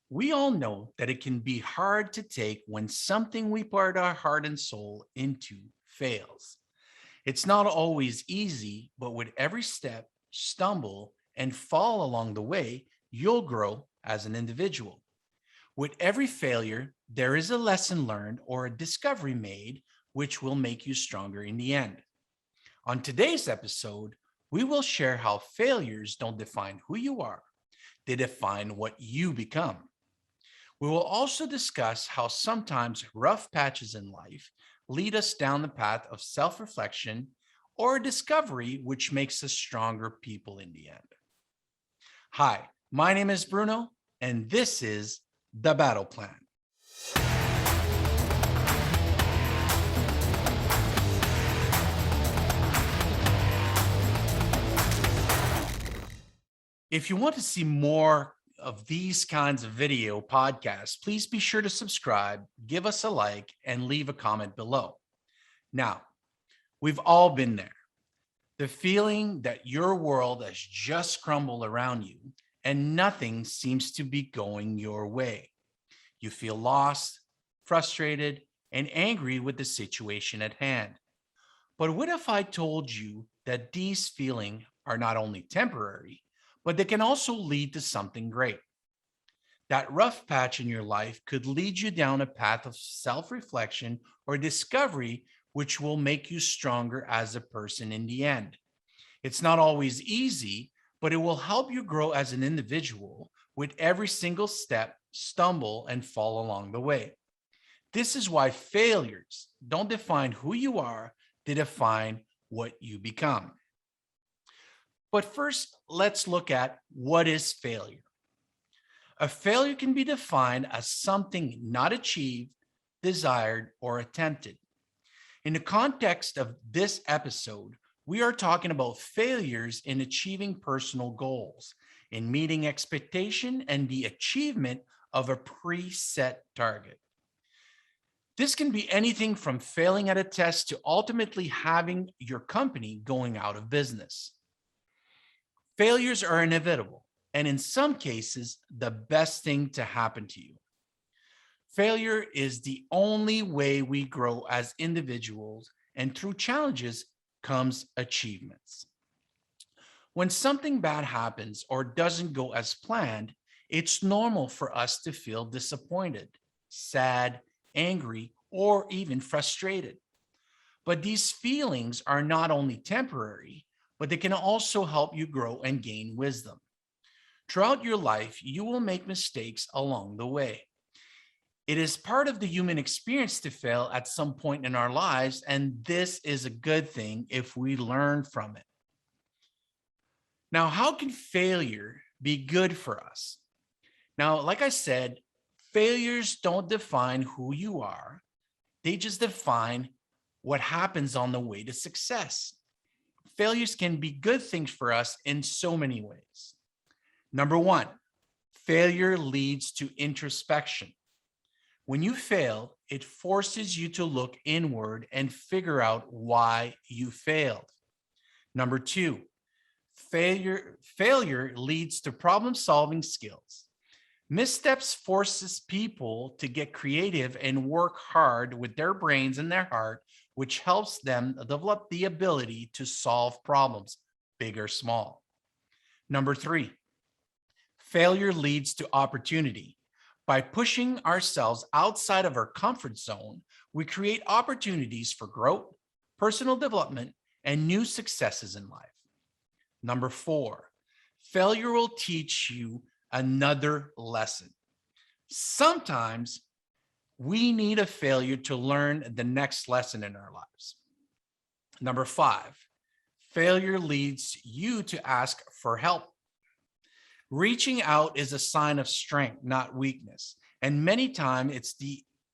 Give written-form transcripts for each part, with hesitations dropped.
We all know that it can be hard to take when something we put our heart and soul into fails. It's not always easy, but with every step, stumble, and fall along the way, you'll grow as an individual. With every failure, there is a lesson learned or a discovery made, which will make you stronger in the end. On today's episode, we will share how failures don't define who you are, they define what you become. We will also discuss how sometimes rough patches in life lead us down the path of self reflection or discovery, which makes us stronger people in the end. Hi, my name is Bruno, and this is The Battle Plan. If you want to see more of these kinds of video podcasts, please be sure to subscribe, give us a like, and leave a comment below. Now, we've all been there. The feeling that your world has just crumbled around you and nothing seems to be going your way. You feel lost, frustrated, and angry with the situation at hand. But what if I told you that these feelings are not only temporary, but they can also lead to something great? That rough patch in your life could lead you down a path of self reflection or discovery, which will make you stronger as a person in the end. It's not always easy, but it will help you grow as an individual with every single step, stumble, and fall along the way. This is why failures don't define who you are, they define what you become. But first, let's look at what is failure. A failure can be defined as something not achieved, desired, or attempted. In the context of this episode, we are talking about failures in achieving personal goals, in meeting expectation, and the achievement of a preset target. This can be anything from failing at a test to ultimately having your company going out of business. Failures are inevitable, and in some cases, the best thing to happen to you. Failure is the only way we grow as individuals, and through challenges comes achievements. When something bad happens or doesn't go as planned, it's normal for us to feel disappointed, sad, angry, or even frustrated. But these feelings are not only temporary, but they can also help you grow and gain wisdom. Throughout your life, you will make mistakes along the way. It is part of the human experience to fail at some point in our lives, and this is a good thing if we learn from it. Now, how can failure be good for us? Now, like I said, failures don't define who you are, they just define what happens on the way to success. Failures can be good things for us in so many ways. Number one, failure leads to introspection. When you fail, it forces you to look inward and figure out why you failed. Number two, failure leads to problem solving skills. Missteps forces people to get creative and work hard with their brains and their heart, which helps them develop the ability to solve problems, big or small. Number three, failure leads to opportunity. By pushing ourselves outside of our comfort zone, we create opportunities for growth, personal development, and new successes in life. Number four, failure will teach you another lesson. Sometimes we need a failure to learn the next lesson in our lives. Number five, failure leads you to ask for help. Reaching out is a sign of strength, not weakness. And many times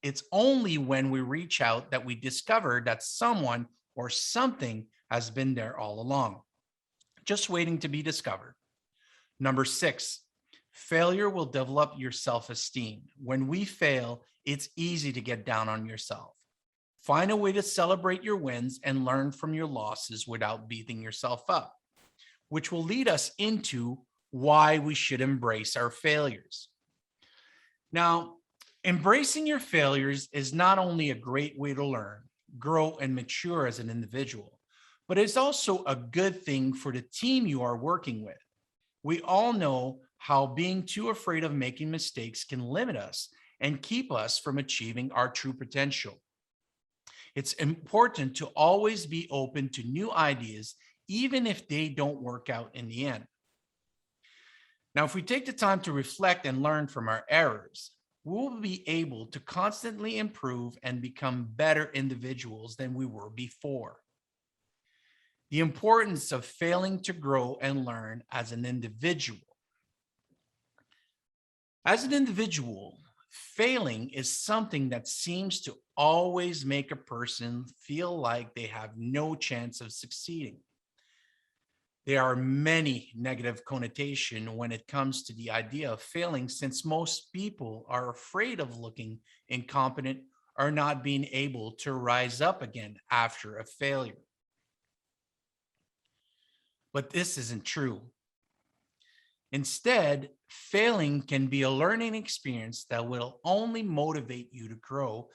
it's only when we reach out that we discover that someone or something has been there all along, just waiting to be discovered. Number six, failure will develop your self esteem. When we fail, it's easy to get down on yourself. Find a way to celebrate your wins and learn from your losses without beating yourself up, which will lead us into why we should embrace our failures. Now, embracing your failures is not only a great way to learn, grow, and mature as an individual, but it's also a good thing for the team you are working with. We all know how being too afraid of making mistakes can limit us and keep us from achieving our true potential. It's important to always be open to new ideas, even if they don't work out in the end. Now, if we take the time to reflect and learn from our errors, we'll be able to constantly improve and become better individuals than we were before. The importance of failing to grow and learn as an individual. As an individual, failing is something that seems to always make a person feel like they have no chance of succeeding. There are many negative connotations when it comes to the idea of failing, since most people are afraid of looking incompetent or not being able to rise up again after a failure. But this isn't true. Instead, failing can be a learning experience that will only motivate you to grow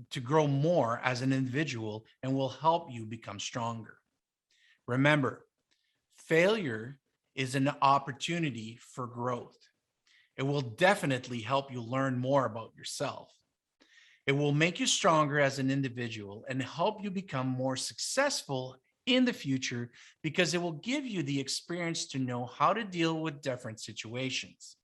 to grow more as an individual and will help you become stronger. Remember, failure is an opportunity for growth. It will definitely help you learn more about yourself. It will make you stronger as an individual and help you become more successful in the future because it will give you the experience to know how to deal with different situations.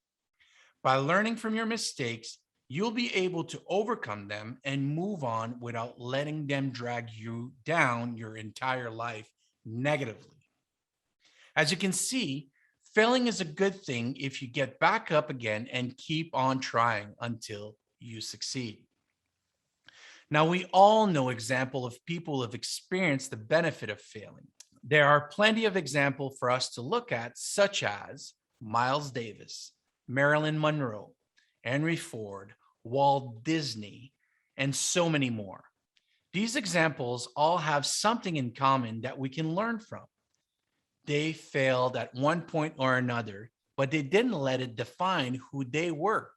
By learning from your mistakes, you'll be able to overcome them and move on without letting them drag you down your entire life negatively. As you can see, failing is a good thing if you get back up again and keep on trying until you succeed. Now, we all know example of people who have experienced the benefit of failing. There are plenty of examples for us to look at, such as Miles Davis, Marilyn Monroe, Henry Ford, Walt Disney, and so many more. These examples all have something in common that we can learn from. They failed at one point or another, but they didn't let it define who they were.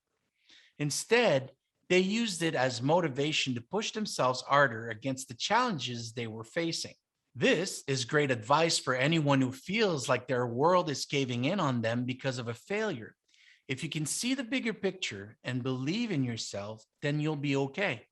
Instead, they used it as motivation to push themselves harder against the challenges they were facing. This is great advice for anyone who feels like their world is caving in on them because of a failure. If you can see the bigger picture and believe in yourself, then you'll be okay.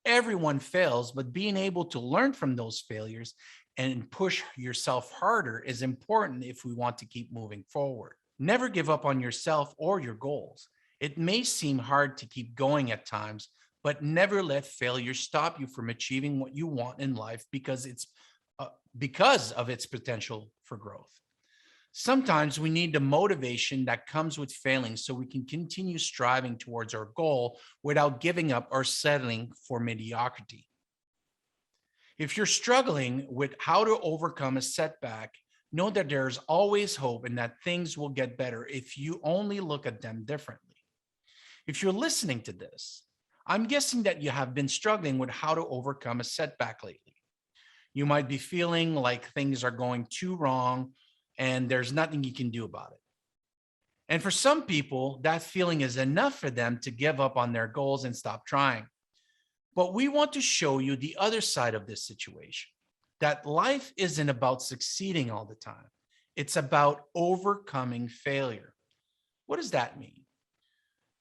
Everyone fails, but being able to learn from those failures and push yourself harder is important if we want to keep moving forward. Never give up on yourself or your goals. It may seem hard to keep going at times, but never let failure stop you from achieving what you want in life because of its potential for growth. Sometimes we need the motivation that comes with failing so we can continue striving towards our goal without giving up or settling for mediocrity. If you're struggling with how to overcome a setback, know that there's always hope and that things will get better if you only look at them differently. If you're listening to this, I'm guessing that you have been struggling with how to overcome a setback lately. You might be feeling like things are going too wrong and there's nothing you can do about it. And for some people, that feeling is enough for them to give up on their goals and stop trying. But we want to show you the other side of this situation, that life isn't about succeeding all the time. It's about overcoming failure. What does that mean?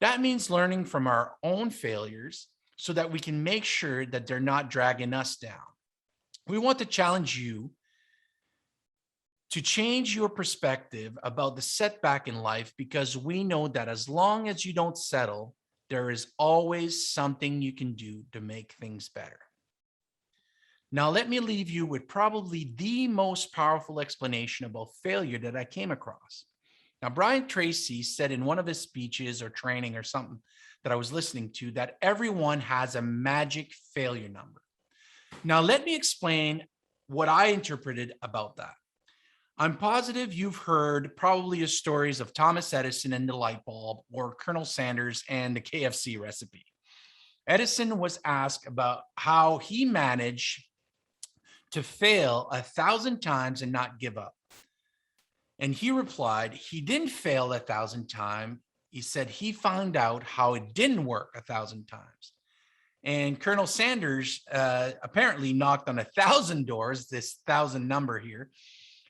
That means learning from our own failures so that we can make sure that they're not dragging us down. We want to challenge you to change your perspective about the setback in life because we know that as long as you don't settle, there is always something you can do to make things better. Now, let me leave you with probably the most powerful explanation about failure that I came across. Now, Brian Tracy said in one of his speeches or training or something that I was listening to that everyone has a magic failure number. Now, let me explain what I interpreted about that. I'm positive you've heard probably stories of Thomas Edison and the light bulb or Colonel Sanders and the KFC recipe. Edison was asked about how he managed to fail 1,000 times and not give up. And he replied, he didn't fail 1,000 times. He said he found out how it didn't work 1,000 times. And Colonel Sanders apparently knocked on 1,000 doors, this 1,000 number here,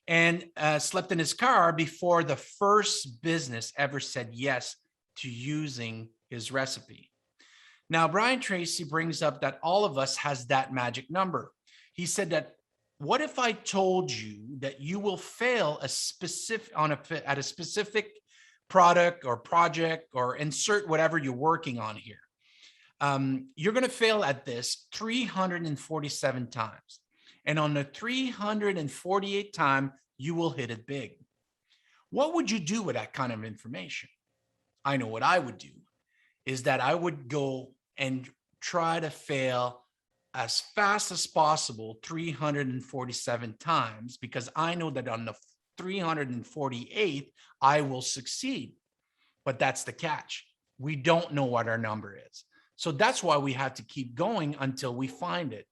and slept in his car before the first business ever said yes to using his recipe. Now, Brian Tracy brings up that all of us has that magic number. He said that, what if I told you that you will fail a specific at a specific product or project, or insert whatever you're working on here? You're going to fail at this 347 times. And on the 348th time, you will hit it big. What would you do with that kind of information? I know what I would do is that I would go and try to fail as fast as possible 347 times, because I know that on the 348th, I will succeed. But that's the catch. We don't know what our number is. So that's why we have to keep going until we find it.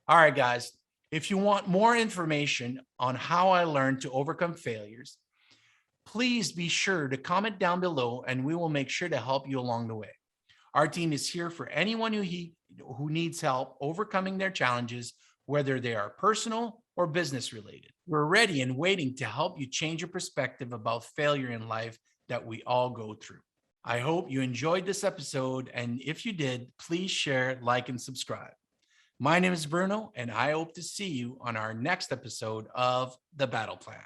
All right, guys, if you want more information on how I learned to overcome failures, please be sure to comment down below and we will make sure to help you along the way. Our team is here for anyone who needs help overcoming their challenges, whether they are personal or business related. We're ready and waiting to help you change your perspective about failure in life that we all go through. I hope you enjoyed this episode, and if you did, please share, like, and subscribe. My name is Bruno, and I hope to see you on our next episode of The Battle Plan.